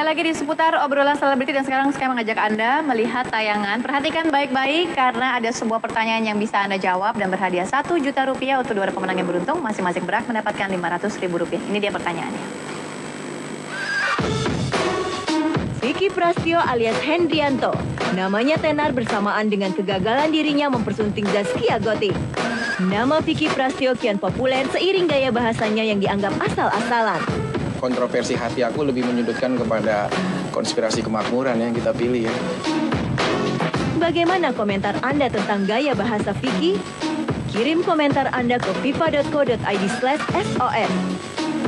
lagi di seputar obrolan selebriti dan sekarang saya mengajak Anda melihat tayangan. Perhatikan baik-baik karena ada sebuah pertanyaan yang bisa Anda jawab dan berhadiah Rp1.000.000 untuk 2 orang pemenang yang beruntung. Masing-masing berhak mendapatkan Rp500.000. Ini dia pertanyaannya. Vicky Prasetyo alias Hendrianto. Namanya tenar bersamaan dengan kegagalan dirinya mempersunting Zaskia Gotik. Nama Vicky Prasetyo kian populer seiring gaya bahasanya yang dianggap asal-asalan. Kontroversi hati aku lebih menyudutkan kepada konspirasi kemakmuran yang kita pilih ya. Bagaimana komentar Anda tentang gaya bahasa Vicky? Kirim komentar Anda ke fifa.co.id/sos.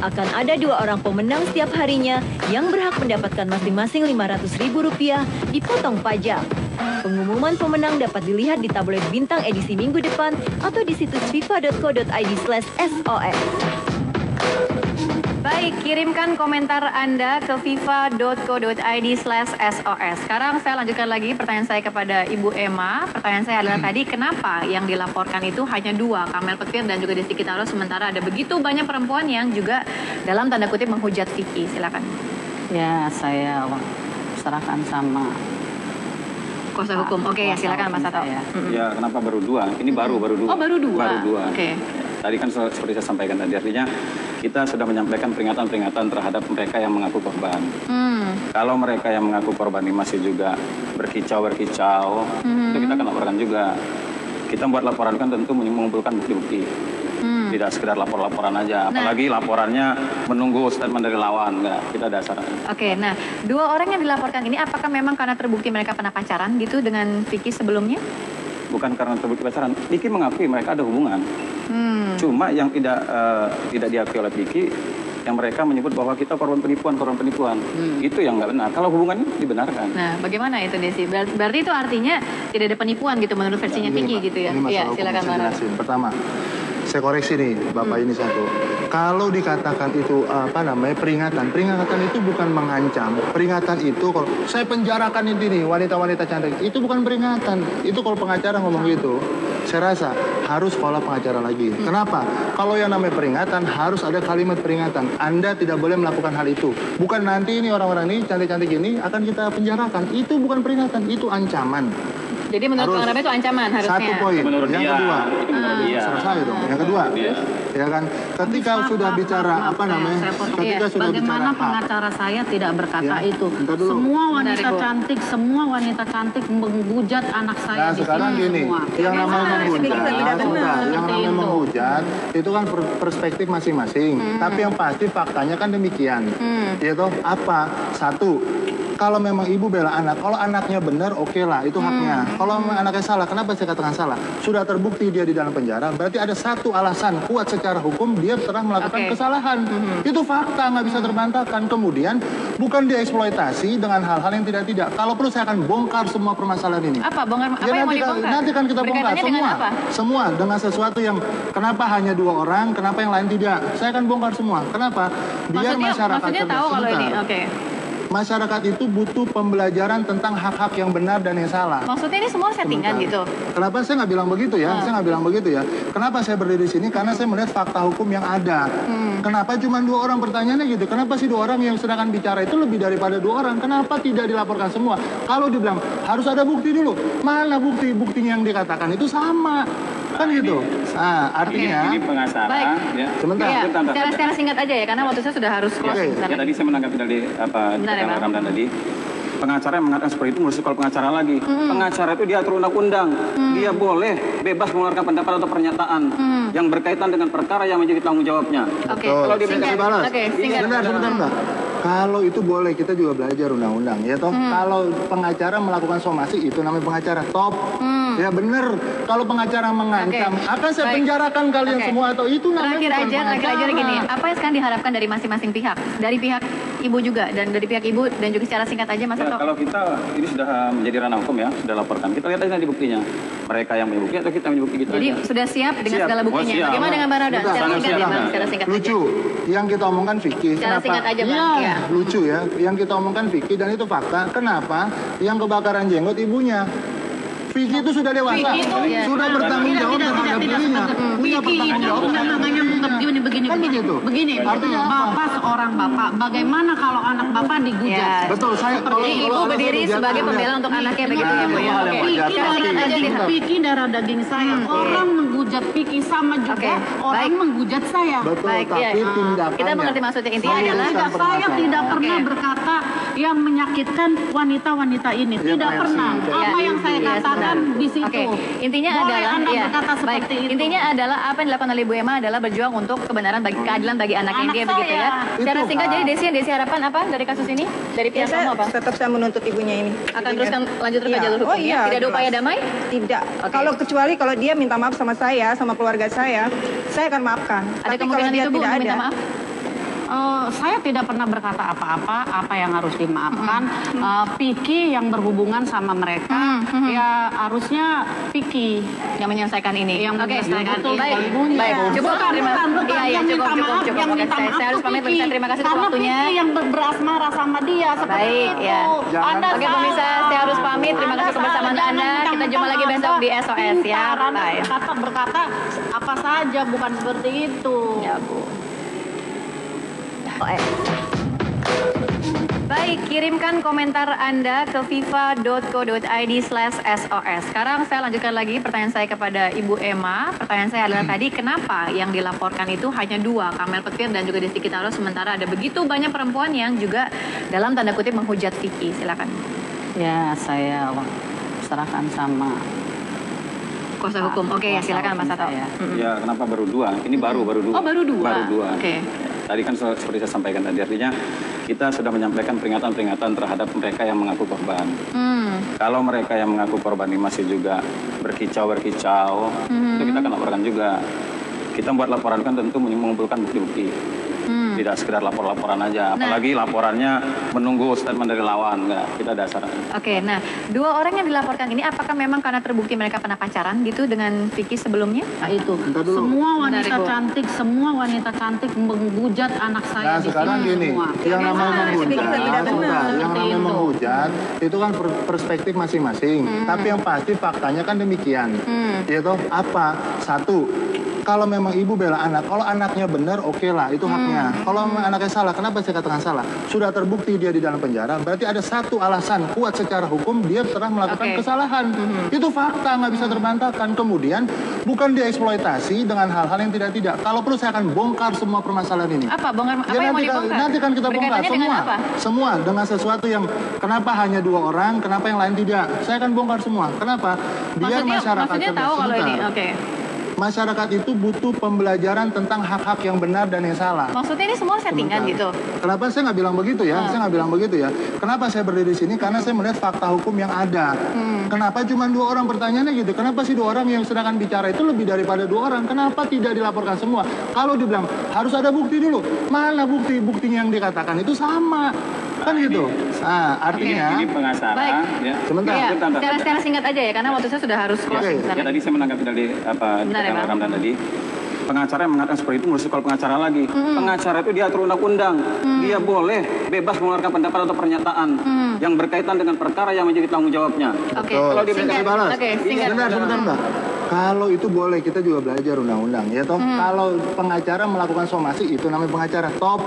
Akan ada 2 orang pemenang setiap harinya yang berhak mendapatkan masing-masing Rp500.000 dipotong pajak. Pengumuman pemenang dapat dilihat di tabloid Bintang edisi minggu depan atau di situs fifa.co.id/sos. Baik, kirimkan komentar Anda ke fifa.co.id/sos. Sekarang saya lanjutkan lagi pertanyaan saya kepada Ibu Emma. Pertanyaan saya adalah tadi, kenapa yang dilaporkan itu hanya 2, Kamel Petir dan juga Desti Kitaro, sementara ada begitu banyak perempuan yang juga dalam tanda kutip menghujat Vicky? Silakan. Ya, saya serahkan sama kuasa hukum. Oke, ya silakan Mas Sato. Ya, kenapa baru 2? Ini baru 2. Oh, baru 2. Baru 2. Oke. Tadi kan seperti saya sampaikan tadi, artinya kita sudah menyampaikan peringatan-peringatan terhadap mereka yang mengaku korban. Kalau mereka yang mengaku korban ini masih juga berkicau, itu kita akan laporkan juga. Kita membuat laporan kan tentu mengumpulkan bukti-bukti. Tidak sekedar lapor-laporan aja, apalagi laporannya menunggu statement dari lawan, enggak, kita dasar. Oke, nah 2 orang yang dilaporkan ini apakah memang karena terbukti mereka pernah pacaran gitu dengan Vicky sebelumnya? Bukan karena terbukti pacaran, Vicky mengakui mereka ada hubungan. Cuma yang tidak diakui oleh Vicky, yang mereka menyebut bahwa kita korban penipuan. Itu yang nggak benar. Kalau hubungan itu dibenarkan. Nah, bagaimana itu Desi? Berarti itu artinya tidak ada penipuan gitu menurut versinya Vicky gitu ya? Iya, silakan Mbak. Pertama, saya koreksi nih Bapak ini satu. Kalau dikatakan itu peringatan itu bukan mengancam. Peringatan itu kalau saya penjarakan ini nih wanita-wanita cantik, itu bukan peringatan. Itu kalau pengacara ngomong gitu, saya rasa harus sekolah pengacara lagi. Kenapa? Kalau yang namanya peringatan harus ada kalimat peringatan. Anda tidak boleh melakukan hal itu. Bukan nanti ini orang-orang ini cantik-cantik ini akan kita penjarakan. Itu bukan peringatan, itu ancaman. Jadi menurut Bang Rame itu ancaman harusnya. Satu poin. Yang kedua, Selesai dong. Yang kedua, ya kan, ketika sudah bicara ketika sudah bicara bagaimana pengacara saya tidak berkata itu. Semua wanita cantik, menghujat anak saya. Nah, sekarang gini, yang namanya menghujat itu kan perspektif masing-masing. Tapi yang pasti faktanya kan demikian. Yaitu apa? Satu, kalau memang ibu bela anak, kalau anaknya benar, oke lah, itu haknya. Kalau memang anaknya salah, kenapa saya katakan salah? Sudah terbukti dia di dalam penjara, berarti ada satu alasan kuat secara hukum dia telah melakukan kesalahan. Itu fakta, nggak bisa terbantahkan. Kemudian bukan dieksploitasi dengan hal-hal yang tidak. Kalau perlu saya akan bongkar semua permasalahan ini. Apa? Bongkar? Apa yang mau dibongkar? Nanti kan kita bongkar semua dengan sesuatu yang kenapa hanya 2 orang, kenapa yang lain tidak? Saya akan bongkar semua. Kenapa? Biar maksudnya tahu kalau ini. Oke. Masyarakat itu butuh pembelajaran tentang hak-hak yang benar dan yang salah. Maksudnya ini semua settingan gitu? Kenapa saya nggak bilang begitu ya? Saya nggak bilang begitu ya. Kenapa saya berdiri di sini? Karena saya melihat fakta hukum yang ada. Kenapa cuma 2 orang pertanyaannya gitu? Kenapa sih 2 orang yang sedangkan bicara itu lebih daripada 2 orang? Kenapa tidak dilaporkan semua? Kalau dibilang harus ada bukti dulu. Mana buktinya yang dikatakan itu sama? Kan gitu. Nah, artinya ini pengacara. Baik. Ya. Sebentar. Secara singkat aja ya, karena waktu saya sudah harus closing. Ya, tadi saya menanggapi dari Ramdan tadi. Pengacara yang mengatakan seperti itu menurut kalau pengacara lagi. Pengacara itu diatur undang-undang. Dia boleh bebas mengeluarkan pendapat atau pernyataan yang berkaitan dengan perkara yang menjadi tanggung jawabnya. Kalau dia balas. Sebentar, Mbak. Kalau itu boleh, kita juga belajar undang-undang, ya toh. Kalau pengacara melakukan somasi, itu namanya pengacara top. Ya bener. Kalau pengacara mengancam, akan saya penjarakan kalian semua atau itu namanya terakhir aja gini. Apa yang sekarang diharapkan dari masing-masing pihak? Dari pihak ibu juga dan dari pihak ibu dan juga secara singkat aja Mas Sato. Kalau kita ini sudah menjadi ranah hukum ya, sudah laporkan. Kita lihat aja nanti buktinya. Mereka yang punya bukti atau kita punya bukti kita. Jadi sudah siap dengan segala buktinya. Bagaimana dengan Bang Rada? Secara singkat aja. Lucu. Yang kita omongkan Vicky. Secara singkat aja Bang. Ya, lucu ya. Yang kita omongkan Vicky dan itu fakta. Kenapa? Yang kebakaran jenggot ibunya. Vicky itu sudah dewasa, Vicky itu sudah bertanggung jawab terhadap dirinya. Punya pertanggung jawab. namanya menganggap begini. Kan begitu. Begini, Artinya apa? bapak seorang bapak. Bagaimana kalau anak bapak digujat? Ya. Betul, saya kalau Jadi ibu anak berdiri saya dijatuh, sebagai ya. pembela untuk anaknya begitu ya Bu ya. Nah, Oke. wajar. Vicky darah daging saya. Orang menghujat Vicky sama juga Oke, orang baik. menghujat saya. Betul, Baik, tapi iya. tindakannya. Kita mengerti maksudnya. Intinya Meluruskan adalah Saya permasalahan. tidak pernah Oke. berkata yang menyakitkan wanita-wanita ini. Ya, Tidak Pak pernah. Yarsi. Apa Ya. yang saya Iya, katakan sebentar. di situ. Oke, intinya Boleh adalah Anda iya, berkata baik. seperti itu. Intinya adalah apa yang dilakukan oleh Ibu Emma adalah berjuang untuk kebenaran bagi keadilan bagi anaknya Anak dia begitu ya. saya. Secara Itu, singkat Kak. jadi Desi harapkan apa dari kasus ini? Dari Ya, pihak kamu apa? tetap saya menuntut ibunya ini. Akan teruskan lanjut terus ke Iya. jalur Oh hukumnya? iya, Tidak ada jelas. upaya damai? Tidak. Oke. Kecuali kalau dia minta maaf sama saya, sama keluarga saya akan maafkan. Ada Tapi kalau kemungkinan dia itu Bu tidak untuk minta ada, maaf? Saya tidak pernah berkata apa yang harus dimaafkan. Vicky yang berhubungan sama mereka, ya harusnya Vicky Yang menyelesaikan ini. yang Oke, menyelesaikan baik. ibunya. Baik, cukup. Bukan, Terima bukan. Iya, iya, Yang cukup, minta cukup, maaf, cukup. yang Oke, minta maaf saya harus tuh pamit, Vicky. pemirsa. Terima kasih atas Karena waktunya. Vicky yang berasmara sama dia seperti Baik, itu. ya. Anda Oke, pemirsa, saya harus pamit. Terima kasih kebersamaan Anda. Kita jumpa lagi besok di SOS ya. Bye. Berkata apa saja, bukan seperti itu. Ya, Bu. Baik, kirimkan komentar Anda ke fifa.co.id/SOS. Sekarang saya lanjutkan lagi pertanyaan saya kepada Ibu Emma. Pertanyaan saya adalah tadi, kenapa yang dilaporkan itu hanya 2, Kamel Petir dan juga Desi Kitaros, sementara ada begitu banyak perempuan yang juga dalam tanda kutip menghujat Vicky. Silakan. Ya, saya serahkan sama Kuasa hukum. Oke, ya silakan Mas Sato. saya. Ya, kenapa baru 2? Ini baru 2. Oh, baru 2. Baru 2. Oke. Tadi kan seperti saya sampaikan tadi, artinya kita sudah menyampaikan peringatan-peringatan terhadap mereka yang mengaku korban. Kalau mereka yang mengaku korban ini masih juga berkicau, itu kita akan laporkan juga. Kita buat laporan kan tentu mengumpulkan bukti-bukti. Tidak sekedar lapor-laporan aja, apalagi laporannya menunggu statement dari lawan, enggak, kita dasar. Oke, nah 2 orang yang dilaporkan ini apakah memang karena terbukti mereka pernah pacaran gitu dengan Vicky sebelumnya? Nah, itu Bentar dulu. semua wanita Bentar, Ibu. cantik, semua wanita cantik menghujat anak saya Nah di sekarang sini gini, semua. yang namanya menghujat, sedikit tidak benar. sebentar, yang Seperti namanya itu. menghujat itu kan perspektif masing-masing. Tapi yang pasti faktanya kan demikian. Yaitu apa? Satu, kalau memang ibu bela anak, kalau anaknya benar, oke lah, itu haknya. Kalau memang anaknya salah, kenapa saya katakan salah? Sudah terbukti dia di dalam penjara, berarti ada satu alasan kuat secara hukum dia telah melakukan Oke. kesalahan. Itu fakta, nggak bisa terbantahkan. Kemudian bukan dieksploitasi dengan hal-hal yang tidak-tidak. Kalau perlu saya akan bongkar semua permasalahan ini. Apa bongkar? Apa Ya, yang mau nanti, dibongkar? nanti kan kita bongkar Berkaitannya dengan semua. apa? Semua dengan sesuatu yang kenapa hanya 2 orang, kenapa yang lain tidak. Saya akan bongkar semua. Kenapa? Biar masyarakat Maksudnya tahu kalau ini. sebentar. Oke. Masyarakat itu butuh pembelajaran tentang hak-hak yang benar dan yang salah. Maksudnya ini semua settingan Sebentar. gitu. Kenapa saya nggak bilang begitu ya? Saya nggak bilang begitu ya. Kenapa saya berdiri di sini? Karena saya melihat fakta hukum yang ada. Kenapa cuma 2 orang? Pertanyaannya gitu. Kenapa sih 2 orang yang sedangkan bicara itu lebih daripada 2 orang? Kenapa tidak dilaporkan semua? Kalau dibilang harus ada bukti dulu. Mana bukti? Buktinya yang dikatakan itu sama. Kan gitu. Nah, artinya Ini pengacara, Baik. ya. Sebentar. Iya, Sebentar. secara singkat aja ya, karena waktu saya sudah harus closing. Oke. Ya, tadi saya menanggapi dari apa Benar, ya, dikatakan Bang? Ramdan tadi. Pengacara yang mengatakan seperti itu menurut saya kalau pengacara lagi. Pengacara itu diatur undang-undang. Dia boleh bebas mengeluarkan pendapat atau pernyataan yang berkaitan dengan perkara yang menjadi tanggung jawabnya. Oke. Betul. Kalau dia Singkat. Saya balas. Oke, singkat. Sebentar, Mbak. Kalau itu boleh, kita juga belajar undang-undang, ya toh. Kalau pengacara melakukan somasi, itu namanya pengacara top.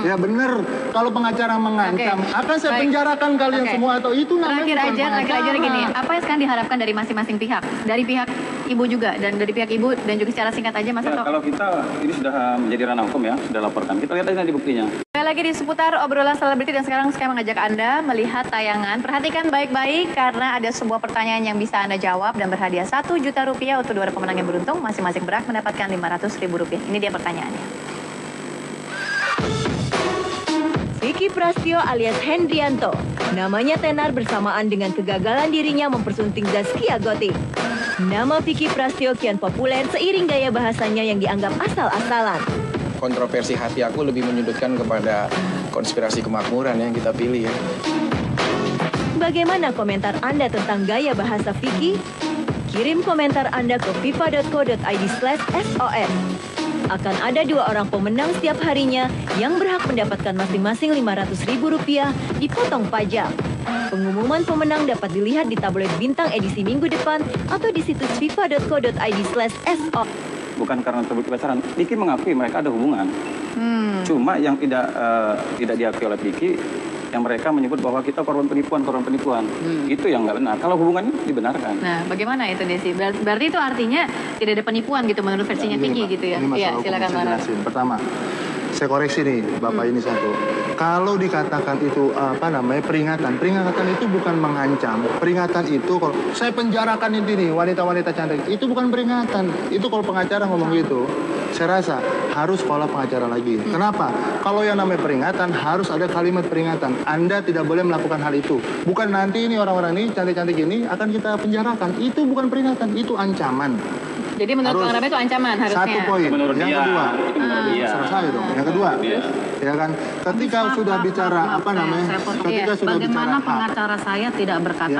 Ya bener. Kalau pengacara mengancam, Oke. akan saya Baik. penjarakan kalian Oke. semua atau itu namanya Terakhir bukan aja pengacara. gini. Apa yang sekarang diharapkan dari masing-masing pihak? Dari pihak ibu juga dan dari pihak ibu dan juga secara singkat aja Mas Ya, Sato. kalau kita ini sudah menjadi ranah hukum ya, sudah laporkan. Kita lihat aja nanti buktinya. Sekali lagi di seputar obrolan selebriti dan sekarang saya mengajak Anda melihat tayangan. Perhatikan baik-baik karena ada sebuah pertanyaan yang bisa Anda jawab dan berhadiah Rp1 juta untuk 2 orang pemenang yang beruntung. Masing-masing berhak mendapatkan Rp500.000. Ini dia pertanyaannya. Vicky Prastio alias Hendrianto. Namanya tenar bersamaan dengan kegagalan dirinya mempersunting Zaskia Gotik. Nama Vicky Prastio kian populer seiring gaya bahasanya yang dianggap asal-asalan. Kontroversi hati aku lebih menyudutkan kepada konspirasi kemakmuran yang kita pilih ya. Bagaimana komentar Anda tentang gaya bahasa Vicky? Kirim komentar Anda ke fifa.co.id/SOS. Akan ada 2 orang pemenang setiap harinya yang berhak mendapatkan masing-masing Rp500.000 dipotong pajak. Pengumuman pemenang dapat dilihat di tabloid Bintang edisi minggu depan atau di situs fifa.co.id/so. Bukan karena terbukti pacaran. Piki mengakui mereka ada hubungan. Cuma yang tidak diakui oleh Piki, yang mereka menyebut bahwa kita korban penipuan. Itu yang nggak benar. Kalau hubungan itu dibenarkan. Nah, bagaimana itu Desi? Berarti itu artinya tidak ada penipuan gitu menurut versinya Piki gitu ya? Iya, silakan Bang. Pertama, saya koreksi nih Bapak ini satu. Kalau dikatakan itu peringatan itu bukan mengancam. Peringatan itu kalau saya penjarakan ini wanita-wanita cantik, itu bukan peringatan. Itu kalau pengacara ngomong gitu, saya rasa harus sekolah pengacara lagi. Kenapa? Kalau yang namanya peringatan harus ada kalimat peringatan. Anda tidak boleh melakukan hal itu. Bukan nanti ini orang-orang ini cantik-cantik ini akan kita penjarakan. Itu bukan peringatan, itu ancaman. Jadi menurut Bang Rabe itu ancaman harusnya. Satu poin. Menurut yang dia. kedua, Itu menurut dia. selesai dong. Yang kedua, ya kan, ketika sudah bicara Bagaimana pengacara saya tidak berkata